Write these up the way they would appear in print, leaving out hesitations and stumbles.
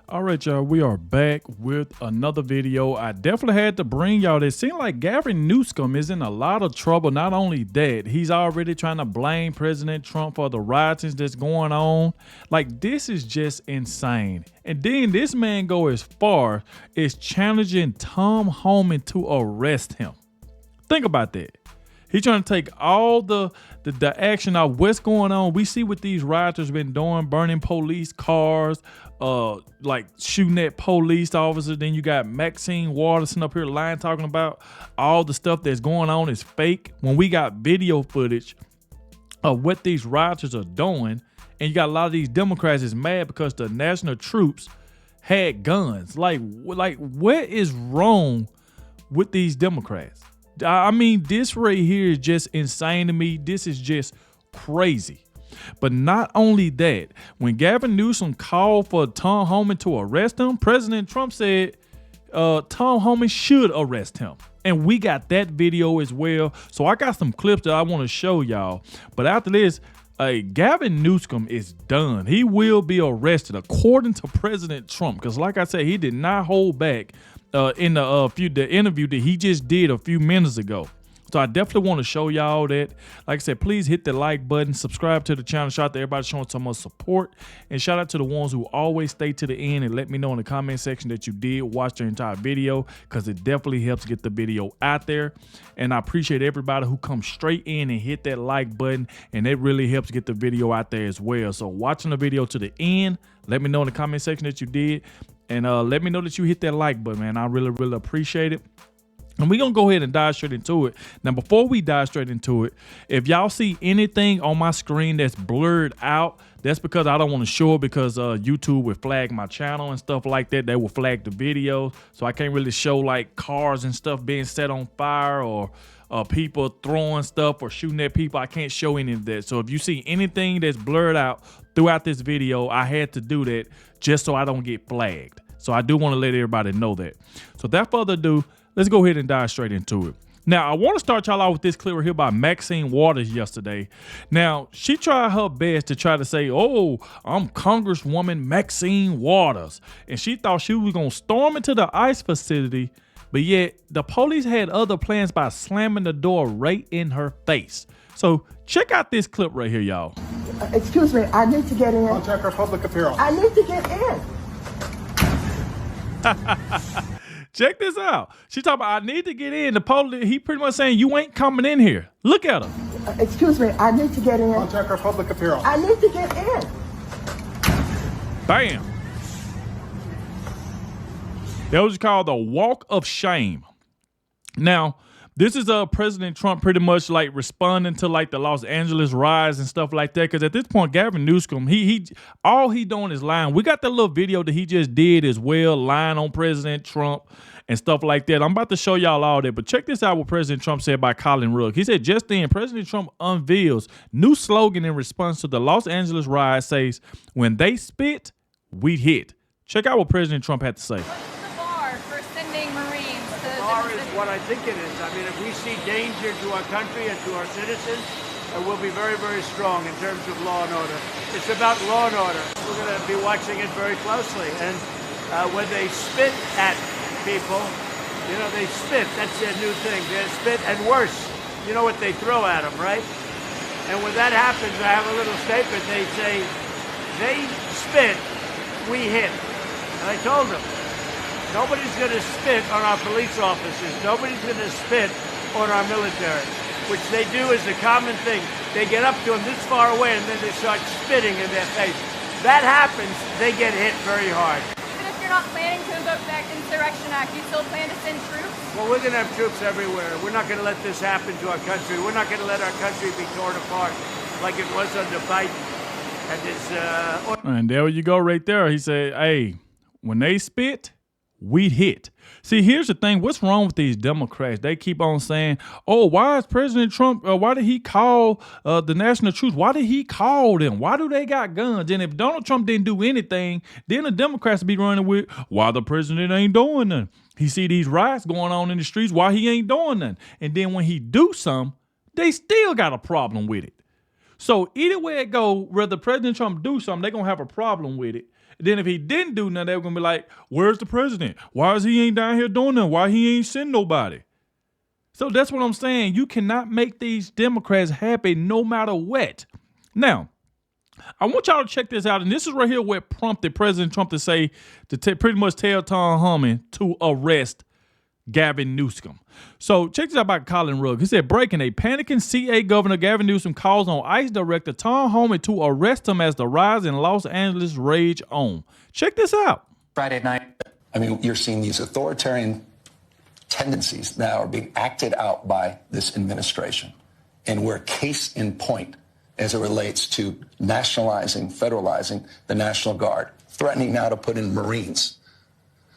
All right, y'all, we are back with another video. I definitely had to bring y'all this. Seems like Gavin Newsome is in a lot of trouble. Not only that, he's already trying to blame President Trump for the riots that's going on. Like, this is just insane. And then this man go as far as challenging Tom Homan to arrest him. Think about that. He's trying to take all the action of what's going on. We see what these rioters been doing, burning police cars, like shooting at police officers. Then you got Maxine Waters sitting up here lying, talking about all the stuff that's going on is fake. When we got video footage of what these rioters are doing, and you got a lot of these Democrats is mad because the national troops had guns. Like what is wrong with these Democrats? I mean, this right here is just insane to me. This is just crazy. But not only that, when Gavin Newsom called for Tom Homan to arrest him, President Trump said Tom Homan should arrest him. And we got that video as well. So I got some clips that I want to show y'all. But after this, Gavin Newsom is done. He will be arrested according to President Trump. Because like I said, he did not hold back in the interview that he just did a few minutes ago. So I definitely want to show y'all that. Like I said, please hit the like button, subscribe to the channel. Shout out to everybody showing so much support. And shout out to the ones who always stay to the end and let me know in the comment section that you did watch the entire video, because it definitely helps get the video out there. And I appreciate everybody who comes straight in and hit that like button, and it really helps get the video out there as well. So watching the video to the end, let me know in the comment section that you did. And let me know that you hit that like button, man. I really, really appreciate it. And we're going to go ahead and dive straight into it. Now, before we dive straight into it, if y'all see anything on my screen that's blurred out, that's because I don't want to show it, because YouTube would flag my channel and stuff like that. They will flag the video. So I can't really show like cars and stuff being set on fire, or people throwing stuff or shooting at people. I can't show any of that. So if you see anything that's blurred out throughout this video, I had to do that just so I don't get flagged. So I do want to let everybody know that. So without further ado, let's go ahead and dive straight into it. Now, I want to start y'all out with this clip right here by Maxine Waters yesterday. Now, she tried her best to try to say, oh, I'm Congresswoman Maxine Waters. And she thought she was going to storm into the ICE facility, but yet the police had other plans by slamming the door right in her face. So check out this clip right here, y'all. Excuse me, I need to get in. Contact our public appeal. I need to get in. Check this out. She talking about, I need to get in. The police, he pretty much saying, you ain't coming in here. Look at her. Excuse me, I need to get in. Contact our public appeal. I need to get in. Bam. That was called the walk of shame. Now, this is President Trump pretty much like responding to like the Los Angeles riots and stuff like that. Because at this point, Gavin Newsom, all he doing is lying. We got that little video that he just did as well, lying on President Trump and stuff like that. I'm about to show y'all all that. But check this out what President Trump said by Colin Rugg. He said, just then, President Trump unveils new slogan in response to the Los Angeles riots, says, when they spit, we hit. Check out what President Trump had to say. What I think it is. I mean, if we see danger to our country and to our citizens, we'll be very, very strong in terms of law and order. It's about law and order. We're going to be watching it very closely. And when they spit at people, you know, they spit. That's their new thing. They spit, and worse, you know what they throw at them, right? And when that happens, I have a little statement. They say, they spit, we hit. And I told them, nobody's going to spit on our police officers. Nobody's going to spit on our military, which they do as a common thing. They get up to them this far away, and then they start spitting in their face. That happens, they get hit very hard. Even if you're not planning to invoke the Insurrection Act, you still plan to send troops? Well, we're going to have troops everywhere. We're not going to let this happen to our country. We're not going to let our country be torn apart like it was under Biden. And there you go right there. He said, hey, when they spit, we hit. See, here's the thing. What's wrong with these Democrats? They keep on saying, oh, why is President Trump, why did he call the national troops? Why did he call them? Why do they got guns? And if Donald Trump didn't do anything, then the Democrats be running with, why the president ain't doing nothing? He see these riots going on in the streets, why he ain't doing nothing? And then when he do something, they still got a problem with it. So either way it go, whether President Trump do something, they're going to have a problem with it. Then if he didn't do nothing, they were going to be like, where's the president? Why is he ain't down here doing nothing? Why he ain't send nobody? So that's what I'm saying. You cannot make these Democrats happy no matter what. Now, I want y'all to check this out. And this is right here what prompted President Trump to say, pretty much tell Tom Homan to arrest Gavin Newsom. So check this out about Colin Rugg. He said, breaking, a panicking CA Governor Gavin Newsom calls on ICE Director Tom Homan to arrest him as the rise in Los Angeles rage on. Check this out. Friday night. I mean, you're seeing these authoritarian tendencies now are being acted out by this administration. And we're case in point as it relates to nationalizing, federalizing the National Guard, threatening now to put in Marines.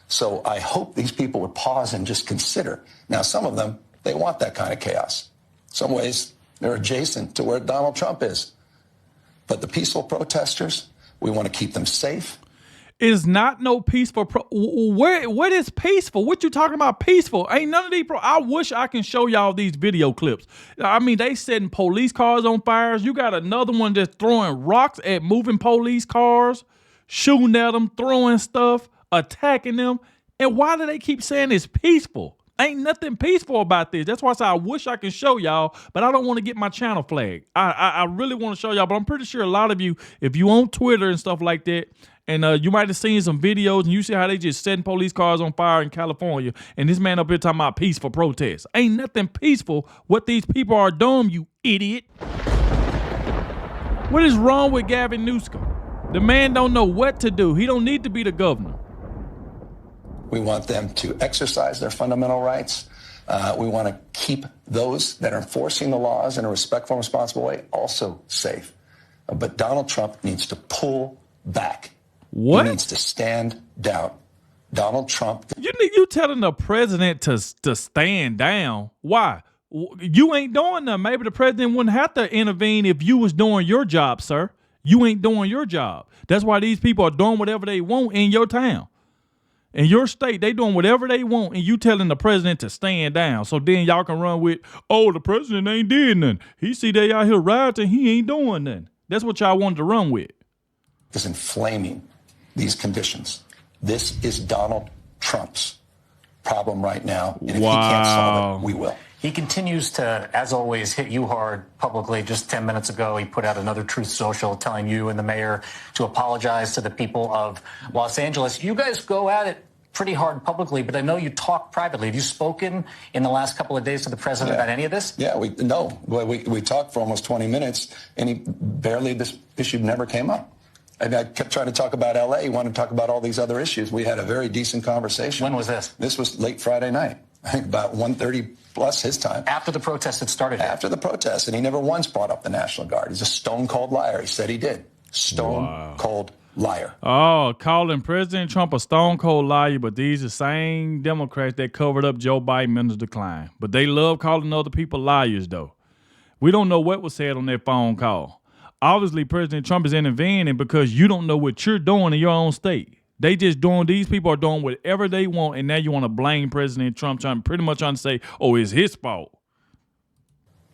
So I hope these people would pause and just consider. Now, some of them, they want that kind of chaos. Some ways, they're adjacent to where Donald Trump is. But the peaceful protesters, we want to keep them safe. Is not no peaceful. What is peaceful? What you talking about peaceful? Ain't none of these. I wish I can show y'all these video clips. I mean, they setting police cars on fires. You got another one just throwing rocks at moving police cars, shooting at them, throwing stuff, attacking them. And why do they keep saying it's peaceful? Ain't nothing peaceful about this. That's why I say I wish I can show y'all, but I don't want to get my channel flagged. I really want to show y'all, but I'm pretty sure a lot of you, if you on Twitter and stuff like that, and you might have seen some videos and you see how they just setting police cars on fire in California, and this man up here talking about peaceful protests. Ain't nothing peaceful what these people are doing, you idiot. What is wrong with Gavin Newsom? The man don't know what to do. He don't need to be the governor. We want them to exercise their fundamental rights. We want to keep those that are enforcing the laws in a respectful and responsible way also safe. But Donald Trump needs to pull back. What? He needs to stand down. Donald Trump. You telling the president to stand down? Why? You ain't doing nothing. Maybe the president wouldn't have to intervene if you was doing your job, sir. You ain't doing your job. That's why these people are doing whatever they want in your town. In your state, they doing whatever they want, and you telling the president to stand down. So then y'all can run with, oh, the president ain't did nothing. He see they out here rioting, he ain't doing nothing. That's what y'all wanted to run with. Is inflaming these conditions. This is Donald Trump's problem right now. And if he can't solve it, we will. He continues to, as always, hit you hard publicly. Just 10 minutes ago, he put out another Truth Social telling you and the mayor to apologize to the people of Los Angeles. You guys go at it pretty hard publicly, but I know you talk privately. Have you spoken in the last couple of days to the president about any of this? Yeah, we talked for almost 20 minutes, and this issue never came up. And I kept trying to talk about L.A. He wanted to talk about all these other issues. We had a very decent conversation. When was this? This was late Friday night, I think about 1:30 plus his time. After the protest had started? After the protest, and he never once brought up the National Guard. He's a stone-cold liar. He said he did. Stone-cold liar. Oh, calling President Trump a stone-cold liar, but these are the same Democrats that covered up Joe Biden in his decline. But they love calling other people liars, though. We don't know what was said on that phone call. Obviously, President Trump is intervening because you don't know what you're doing in your own state. They just doing, these people are doing whatever they want, and now you want to blame President Trump, pretty much trying to say, oh, it's his fault.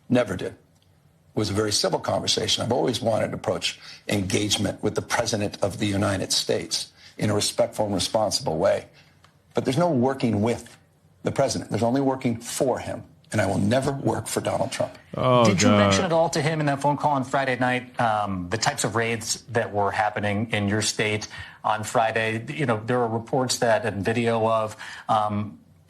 Never did. It was a very civil conversation. I've always wanted to approach engagement with the President of the United States in a respectful and responsible way. But there's no working with the President. There's only working for him. And I will never work for Donald Trump. Oh, Did you mention at all to him in that phone call on Friday night the types of raids that were happening in your state on Friday? You know, there are reports that and video of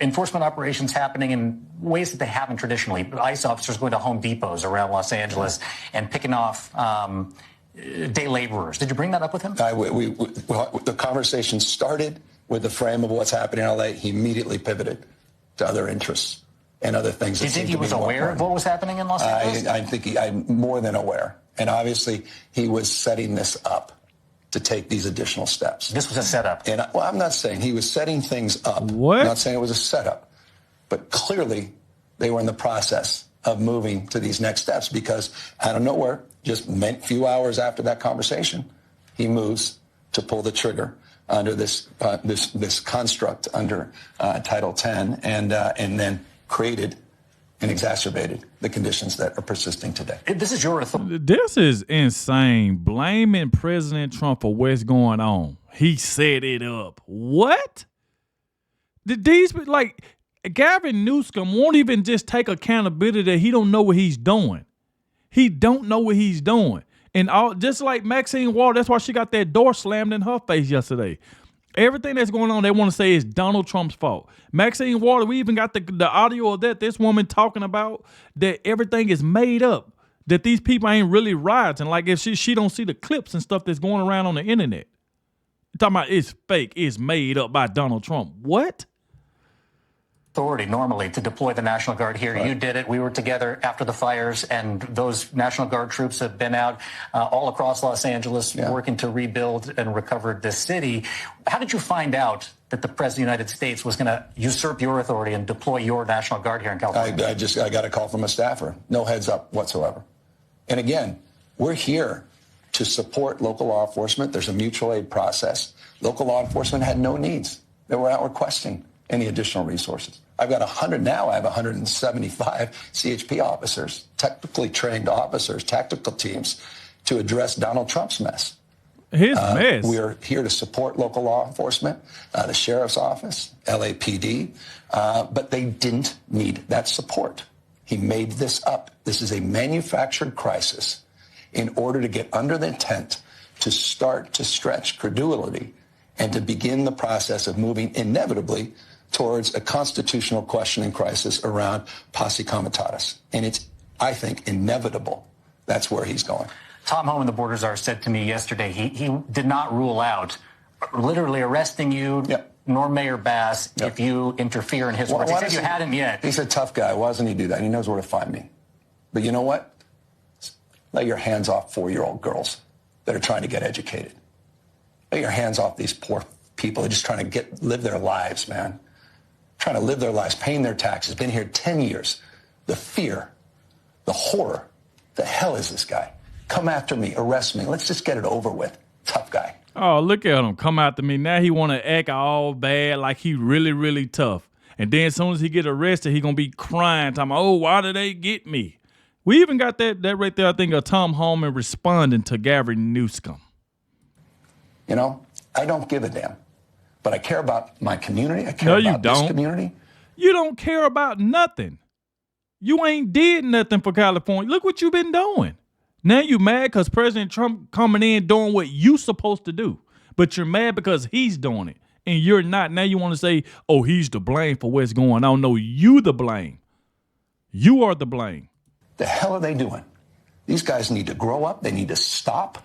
enforcement operations happening in ways that they haven't traditionally. ICE officers going to Home Depots around Los Angeles and picking off day laborers. Did you bring that up with him? The conversation started with the frame of what's happening in L.A. He immediately pivoted to other interests and other things. Do you think he was aware of what was happening in Los Angeles? I think I'm more than aware. And obviously, he was setting this up to take these additional steps. This was a setup. And I'm not saying he was setting things up. What? I'm not saying it was a setup. But clearly, they were in the process of moving to these next steps because out of nowhere, just a few hours after that conversation, he moves to pull the trigger under this construct under Title 10 and then created and exacerbated the conditions that are persisting today. This is your authority. This is insane. Blaming President Trump for what's going on. He set it up. What? Did these, like, Gavin Newsom won't even just take accountability that he don't know what he's doing. He don't know what he's doing. And all, just like Maxine Waters, that's why she got that door slammed in her face yesterday. Everything that's going on, they want to say is Donald Trump's fault. Maxine Waters, we even got the audio of that. This woman talking about that everything is made up, that these people ain't really rioting. Like if she don't see the clips and stuff that's going around on the internet. Talking about it's fake, it's made up by Donald Trump. What? Authority normally to deploy the National Guard here. Right. You did it. We were together after the fires, and those National Guard troops have been out all across Los Angeles working to rebuild and recover this city. How did you find out that the President of the United States was going to usurp your authority and deploy your National Guard here in California? I got a call from a staffer. No heads up whatsoever. And again, we're here to support local law enforcement. There's a mutual aid process. Local law enforcement had no needs. They were out requesting any additional resources. I've got 100 now. I have 175 CHP officers, technically trained officers, tactical teams to address Donald Trump's mess. His mess. We're here to support local law enforcement, the sheriff's office, LAPD, but they didn't need that support. He made this up. This is a manufactured crisis in order to get under the tent to start to stretch credulity and to begin the process of moving inevitably towards a constitutional questioning crisis around posse comitatus. And it's, I think, inevitable. That's where he's going. Tom Homan, the border czar, said to me yesterday he did not rule out literally arresting you, nor Mayor Bass, if you interfere in his work. He said you hadn't yet. He's a tough guy. Why doesn't he do that? He knows where to find me. But you know what? Let your hands off 4-year-old girls that are trying to get educated. Let your hands off these poor people who are just trying to live their lives, man. Trying to live their lives, paying their taxes, been here 10 years. The fear, the horror, the hell is this guy? Come after me, arrest me. Let's just get it over with. Tough guy. Oh, look at him. Come after me. Now he want to act all bad like he really, really tough. And then as soon as he get arrested, he going to be crying, talking about, oh, why did they get me? We even got that right there, I think, of Tom Homan responding to Gavin Newsom. You know, I don't give a damn. But I care about my community. I care about this community. You don't care about nothing. You ain't did nothing for California. Look what you've been doing. Now you mad because President Trump coming in doing what you supposed to do. But you're mad because he's doing it. And you're not. Now you want to say, oh, he's to blame for what's going on. No, you the blame. You are the blame. The hell are they doing? These guys need to grow up. They need to stop.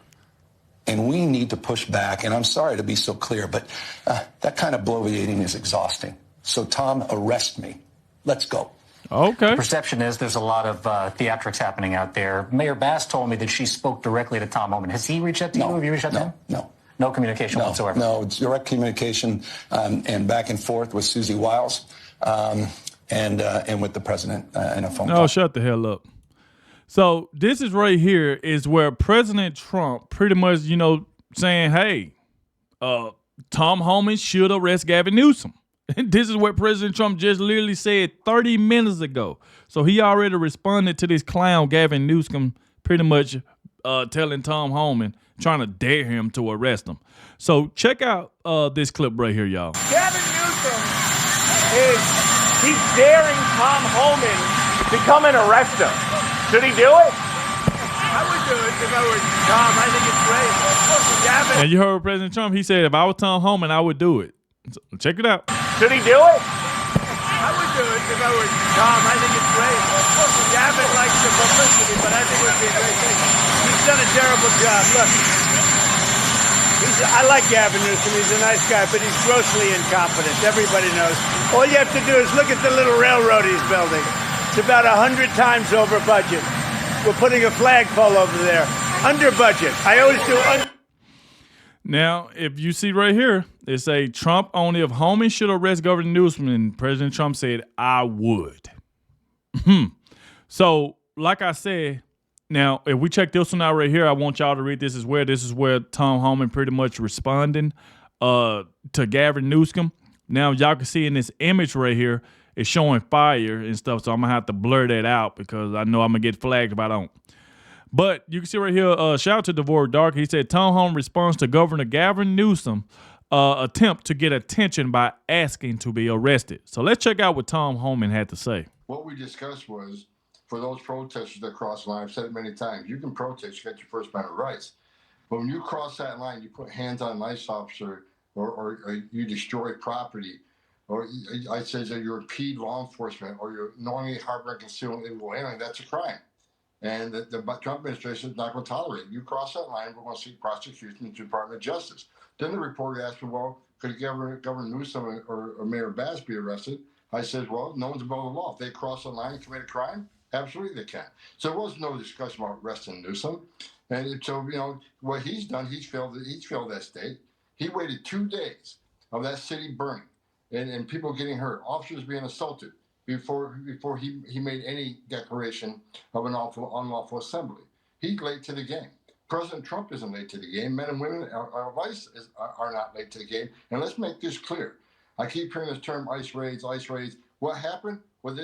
And we need to push back. And I'm sorry to be so clear, but that kind of bloviating is exhausting. So, Tom, arrest me. Let's go. Okay. The perception is there's a lot of theatrics happening out there. Mayor Bass told me that she spoke directly to Tom Homan. Has he reached out to you? Have you reached out to him? No. No communication whatsoever? No, it's direct communication and back and forth with Susie Wiles and with the president in a phone call. Oh, shut the hell up. So this is right here is where President Trump pretty much, saying, hey, Tom Homan should arrest Gavin Newsom. This is what President Trump just literally said 30 minutes ago. So he already responded to this clown, Gavin Newsom, pretty much telling Tom Homan, trying to dare him to arrest him. So check out this clip right here, y'all. Gavin Newsom he's daring Tom Homan to come and arrest him. Should he do it? I would do it if I were Tom. I think it's great. Gavin. And you heard President Trump, he said, if I was Tom Homan, I would do it. So check it out. Should he do it? I would do it if I were Tom. I think it's great. Gavin likes the publicity, but I think it would be a great thing. He's done a terrible job. Look, I like Gavin Newsom. He's a nice guy, but he's grossly incompetent. Everybody knows. All you have to do is look at the little railroad he's building. It's about 100 times over budget. We're putting a flagpole over there. Under budget. I always do Now, if you see right here, it say Trump only if Homan should arrest Governor Newsom, and President Trump said, I would. So, like I said, now, if we check this one out right here, I want y'all to read this as well. This is where Tom Homan pretty much responding to Gavin Newsom. Now, y'all can see in this image right here, it's showing fire and stuff, so I'm going to have to blur that out because I know I'm going to get flagged if I don't. But you can see right here, shout out to Devorah Dark. He said, Tom Homan responds to Governor Gavin Newsom attempt to get attention by asking to be arrested. So let's check out what Tom Homan had to say. What we discussed was, for those protesters that cross the line, I've said it many times, you can protest, you get your First Amendment rights. But when you cross that line, you put hands on an ICE officer, or you destroy property, or I say that you impede law enforcement, or you're knowingly harboring concealing illegal alien, that's a crime. And the Trump administration is not going to tolerate it. You cross that line, we're going to seek prosecution in the Department of Justice. Then the reporter asked me, well, could Governor Newsom or Mayor Bass be arrested? I said, well, no one's above the law. If they cross the line and commit a crime, absolutely they can. So there was no discussion about arresting Newsom. And so, you know, what he's done, he's failed that state. He waited 2 days of that city burning and people getting hurt, officers being assaulted before he made any declaration of an unlawful assembly. He's late to the game. President Trump isn't late to the game. Men and women of ICE are not late to the game. And let's make this clear. I keep hearing this term ICE raids, ICE raids. What happened with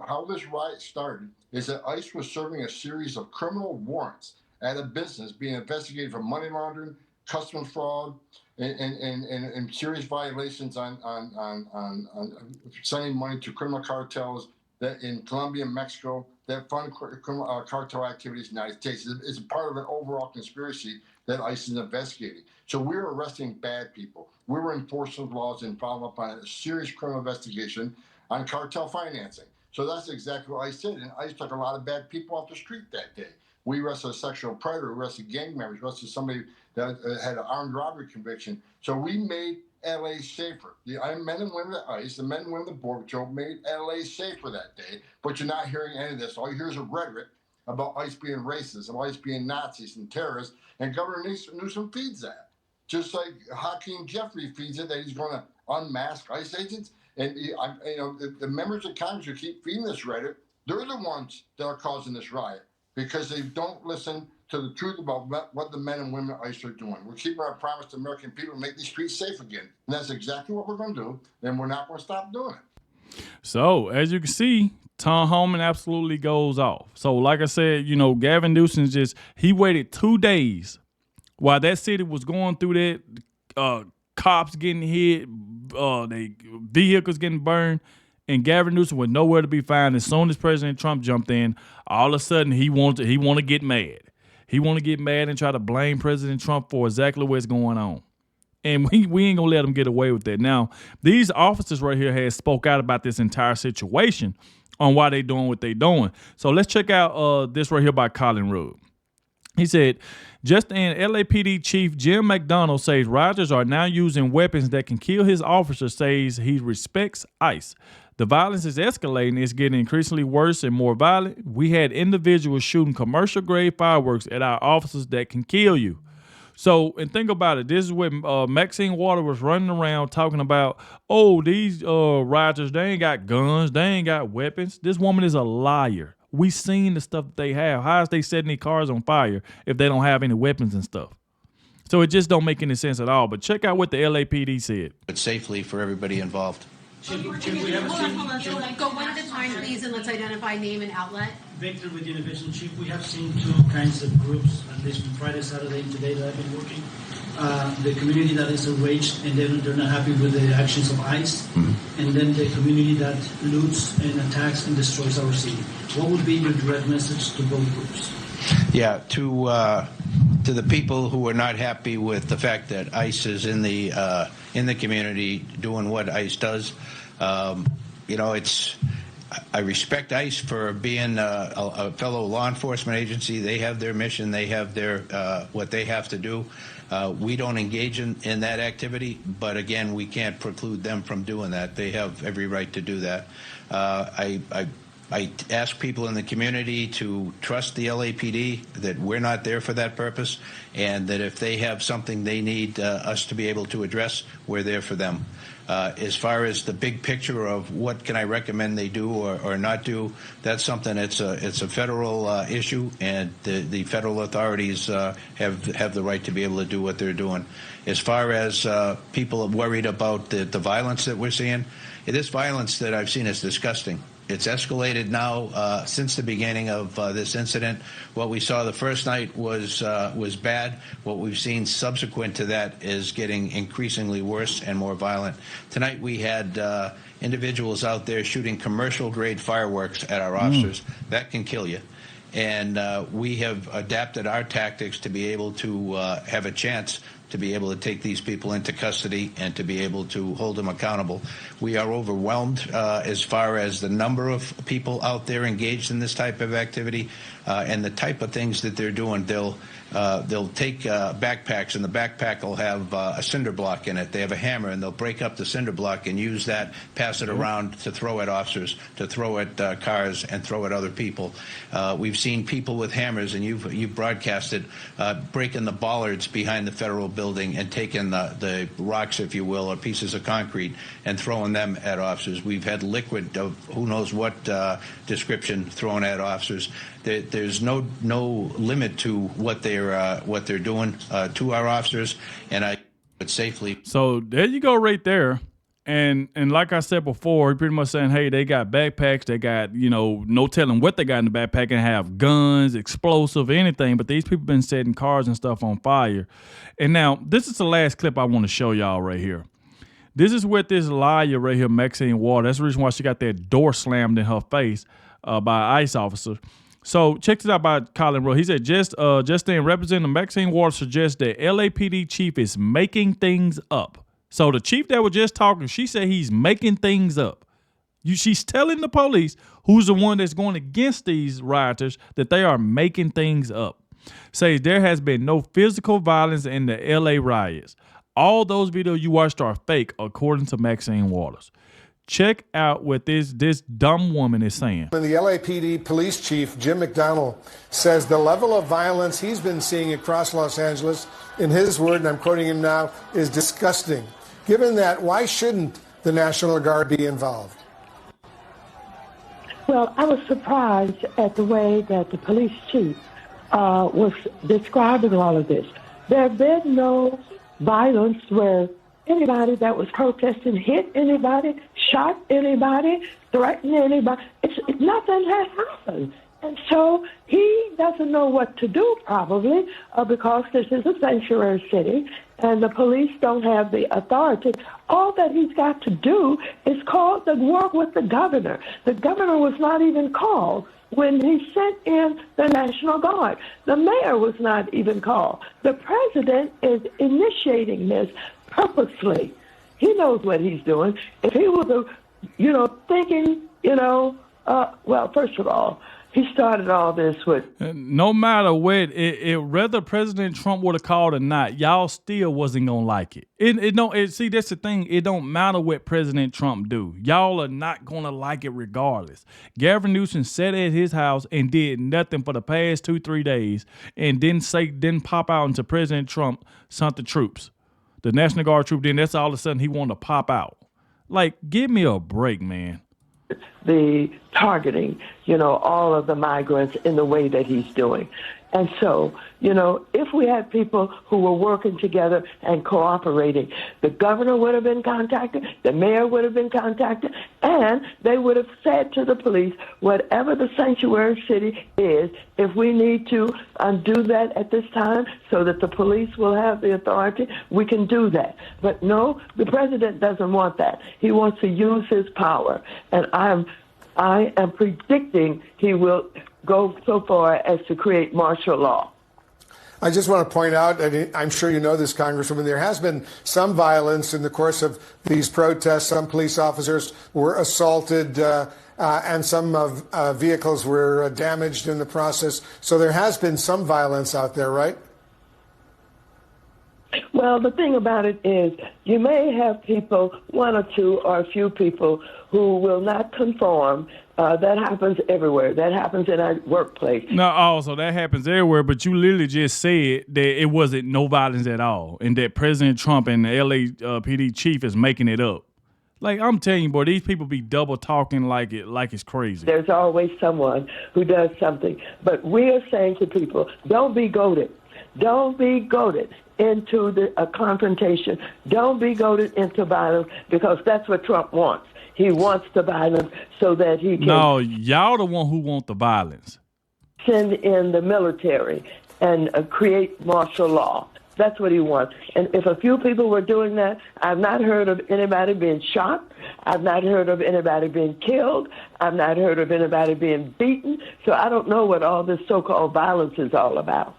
how this riot started is that ICE was serving a series of criminal warrants at a business being investigated for money laundering, customs fraud, and serious violations on sending money to criminal cartels that in Colombia and Mexico that fund criminal cartel activities in the United States. It's part of an overall conspiracy that ICE is investigating. So we're arresting bad people. We were enforcing laws and following up on a serious criminal investigation on cartel financing. So that's exactly what ICE did. And ICE took a lot of bad people off the street that day. We arrested a sexual predator, arrested gang members, arrested somebody that had an armed robbery conviction. So we made LA safer. The men and women at ICE, the men and women at the Border Patrol made LA safer that day. But you're not hearing any of this. All you hear is a rhetoric about ICE being racist and ICE being Nazis and terrorists. And Governor Newsom feeds that. Just like Hakeem Jeffrey feeds it, that he's going to unmask ICE agents. And the members of Congress who keep feeding this rhetoric, they're the ones that are causing this riot because they don't listen to the truth about what the men and women at ICE are doing. We're keeping our promise to American people to make these streets safe again. And that's exactly what we're going to do. And we're not going to stop doing it. So, as you can see, Tom Homan absolutely goes off. So, like I said, Gavin Newsom he waited 2 days while that city was going through that, cops getting hit, they vehicles getting burned, and Gavin Newsom was nowhere to be found. As soon as President Trump jumped in, all of a sudden he want to get mad. He want to get mad and try to blame President Trump for exactly what's going on. And we ain't going to let him get away with that. Now, these officers right here had spoke out about this entire situation on why they doing what they doing. So let's check out this right here by Colin Rugg. He said, just in, LAPD Chief Jim McDonald says rioters are now using weapons that can kill his officers, says he respects ICE. The violence is escalating. It's getting increasingly worse and more violent. We had individuals shooting commercial-grade fireworks at our officers that can kill you. So, and think about it. This is when Maxine Waters was running around talking about, these rioters, they ain't got guns, they ain't got weapons. This woman is a liar. We seen the stuff that they have. How is they setting their cars on fire if they don't have any weapons and stuff? So it just don't make any sense at all. But check out what the LAPD said. But safely for everybody involved. Hold on. Go one at a time, please, and let's identify name and outlet. Victor with Univision. Chief, we have seen two kinds of groups, at least from Friday, Saturday, and today that I've been working. The community that is enraged and they're not happy with the actions of ICE, and then the community that loots and attacks and destroys our city. What would be your direct message to both groups? Yeah, to the people who are not happy with the fact that ICE is in the community doing what ICE does. I respect ICE for being a fellow law enforcement agency. They have their mission. They have their what they have to do. We don't engage in that activity, but again, we can't preclude them from doing that. They have every right to do that. I ask people in the community to trust the LAPD, that we're not there for that purpose, and that if they have something they need us to be able to address, we're there for them. As far as the big picture of what can I recommend they do or not do, that's something it's a federal issue, and the federal authorities have the right to be able to do what they're doing. As far as people are worried about the violence that we're seeing, this violence that I've seen is disgusting. It's escalated now since the beginning of this incident. What we saw the first night was bad. What we've seen subsequent to that is getting increasingly worse and more violent. Tonight we had individuals out there shooting commercial-grade fireworks at our officers. That can kill you. And we have adapted our tactics to be able to have a chance to be able to take these people into custody and to be able to hold them accountable. We are overwhelmed as far as the number of people out there engaged in this type of activity and the type of things that they're doing. They'll take backpacks, and the backpack will have a cinder block in it. They have a hammer, and they'll break up the cinder block and use that, pass it around to throw at officers, to throw at cars, and throw at other people. We've seen people with hammers, and you've broadcasted, breaking the bollards behind the federal building and taking the rocks, if you will, or pieces of concrete, and throwing them at officers. We've had liquid of who knows what description thrown at officers. There's no limit to what they're doing to our officers, and I but safely. So there you go, right there. And like I said before, he pretty much saying, hey, they got backpacks, they got, no telling what they got in the backpack, and have guns, explosive, anything. But these people been setting cars and stuff on fire. And now this is the last clip I want to show y'all right here. This is with this liar right here, Maxine Waters. That's the reason why she got that door slammed in her face by an ICE officer. So check this out by Colin Rowe. He said, just then, Representative Maxine Waters suggests that LAPD chief is making things up. So the chief that was just talking, she said he's making things up. She's telling the police, who's the one that's going against these rioters, that they are making things up. Says there has been no physical violence in the LA riots. All those videos you watched are fake, according to Maxine Waters. Check out what this dumb woman is saying. The LAPD police chief, Jim McDonnell, says the level of violence he's been seeing across Los Angeles, in his word, and I'm quoting him now, is disgusting. Given that, why shouldn't the National Guard be involved? Well, I was surprised at the way that the police chief was describing all of this. There have been no violence where anybody that was protesting hit anybody, shot anybody, threatened anybody. Nothing has happened. And so he doesn't know what to do, probably, because this is a sanctuary city and the police don't have the authority. All that he's got to do is work with the governor. The governor was not even called when he sent in the National Guard. The mayor was not even called. The president is initiating this purposely. He knows what he's doing. If he was, thinking, well, first of all, he started all this with. No matter what, whether President Trump would have called or not, y'all still wasn't gonna like it. See, that's the thing. It don't matter what President Trump do. Y'all are not gonna like it regardless. Gavin Newsom sat at his house and did nothing for the past 2-3 days, and didn't pop out until President Trump sent the troops, the National Guard troop. Then that's all of a sudden he wanted to pop out. Like, give me a break, man. The targeting, all of the migrants in the way that he's doing. And so, if we had people who were working together and cooperating, the governor would have been contacted, the mayor would have been contacted, and they would have said to the police, whatever the sanctuary city is, if we need to undo that at this time so that the police will have the authority, we can do that. But no, the president doesn't want that. He wants to use his power. And I am predicting he will go so far as to create martial law. I just want to point out, and I'm sure you know this, Congresswoman, there has been some violence in the course of these protests. Some police officers were assaulted and some vehicles were damaged in the process. So there has been some violence out there, right? Well, the thing about it is you may have people, one or two or a few people, who will not conform. That happens everywhere. That happens in our workplace. No, also that happens everywhere, but you literally just said that it wasn't no violence at all, and that President Trump and the LAPD chief is making it up. Like, I'm telling you, boy, these people be double talking like it's crazy. There's always someone who does something. But we are saying to people, don't be goaded. Don't be goaded into a confrontation. Don't be goaded into violence, because that's what Trump wants. He wants the violence so that he can No, y'all the one who want the violence. send in the military and create martial law. That's what he wants. And if a few people were doing that, I've not heard of anybody being shot. I've not heard of anybody being killed. I've not heard of anybody being beaten. So I don't know what all this so-called violence is all about.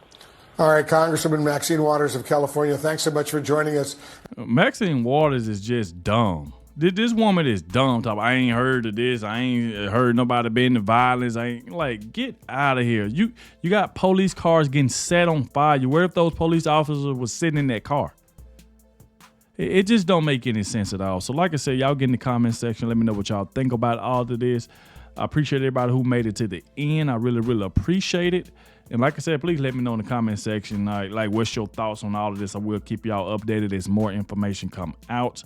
All right, Congresswoman Maxine Waters of California, thanks so much for joining us. Maxine Waters is just dumb. This woman is dumb. I ain't heard of this. I ain't heard nobody being in violence. I ain't like, get out of here. You got police cars getting set on fire. Where if those police officers was sitting in that car? It just don't make any sense at all. So like I said, y'all get in the comment section. Let me know what y'all think about all of this. I appreciate everybody who made it to the end. I really, really appreciate it. And like I said, please let me know in the comment section, like what's your thoughts on all of this. I will keep y'all updated as more information come out.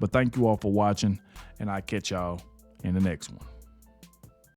But thank you all for watching, and I'll catch y'all in the next one.